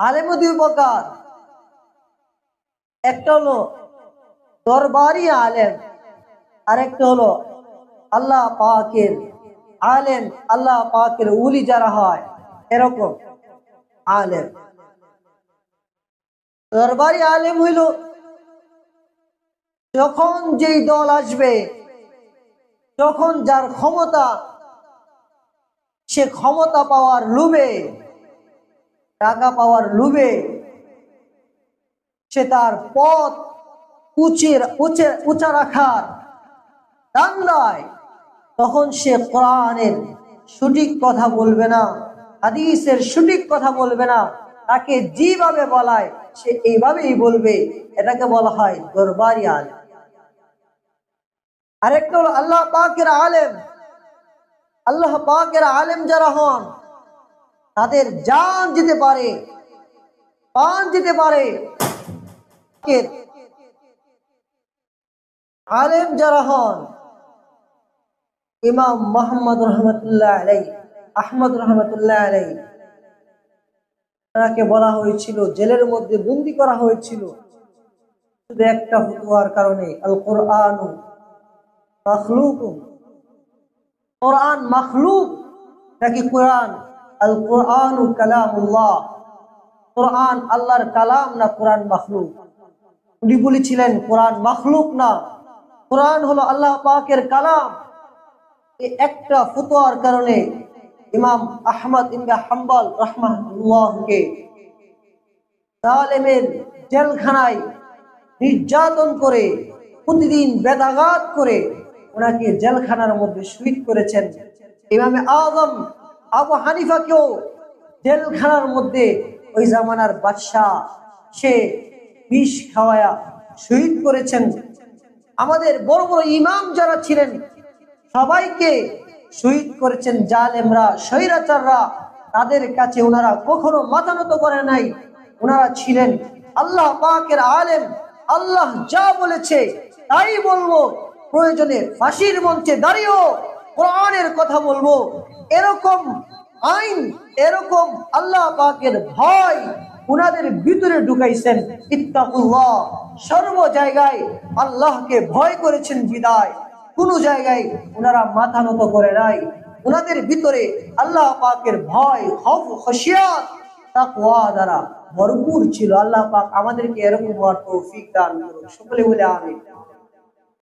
আলেমও দুই প্রকার। একটা হলো দরবারি আলেম, আর একটা হলো আল্লাহ পাকের আলেম, আল্লাহ পাকের উলি যারা হয় এরকম আলেম। দরবারি আলেম হইল যখন যেই দল আসবে, তখন যার ক্ষমতা, সে ক্ষমতা পাওয়ার লোভে, টাকা পাওয়ার লোভে সে তার পথ উঁচা রাখার ধান্দায়, তখন সে কোরআনের সঠিক কথা বলবে না, হাদিসের সঠিক কথা বলবে না, তাকে যেভাবে বলায় সে এইভাবেই বলবে। এটাকে বলা হয় দরবারি আলেম। আরেকটা হলো আল্লাহ পাকের আলেম। আল্লাহ পাকের আলেম যারা হন, তাদের জান যেতে পারে, প্রাণ যেতে পারে। আলেম যারা হন, ইমাম মোহাম্মদ রহমতুল্লাহ আলাই, আহমদ রহমতুল্লাহ আলাই, তাকে বলা হয়েছিল, জেলের মধ্যে বন্দি করা হয়েছিল শুধু একটা ফতোয়ার কারণে, আল কোরআন মাখলুক। কোরআন মাখলুক নাকি কোরআন? আল কোরআন কালামুল্লাহ, কোরআন আল্লাহর কালাম না কোরআন মাখলুক? উনি বলেছিলেন কোরআন মাখলুক না, কোরআন হলো আল্লাহ পাকের কালাম। এই একটা ফতোয়ার কারণে ইমাম আহমদ ইবনে হাম্বল রাহমাহুল্লাহকে জালেমের জেলখানায় নির্যাতন করে, প্রতিদিন বেদাঘাত করে ওনাকে জেলখানার মধ্যে শহীদ করেছেন। ইমামে আযম আবু হানিফাকেও জেলখানার মধ্যে ওই জামানার বাদশাহ সে বিষ খাওয়ায়া শহীদ করেছেন। আমাদের বড় বড় ইমাম যারা ছিলেন সবাইকে শহীদ করেছেন জালেমরা, স্বৈরাচাররা। তাদের কাছে ওনারা কখনো মাথা নত করে নাই। ওনারা ছিলেন আল্লাহ পাকের আলেম। আল্লাহ যা বলেছে তাই বলবো, প্রয়োজনে ফাঁসির মঞ্চে দাঁড়িয়েও কোরআনের কথা বলবো। এরকম আইন, এরকম আল্লাহ পাকের ভয় উনাদের ভিতরে ঢুকাইছেন। ইত্তাকুল্লাহ, সর্ব জায়গায় আল্লাহকে ভয় করেছেন বিদায় কোন জায়গায় ওনারা মাথা নত করে নাই। ওনাদের ভিতরে আল্লাহ পাকের ভয়, খৌফ, খশিয়াত, তাকওয়া দ্বারা ভরপুর ছিল। আল্লাহ পাক আমাদেরকে এরকম হওয়ার তৌফিক দান করুন। সকলে বলে আমিন।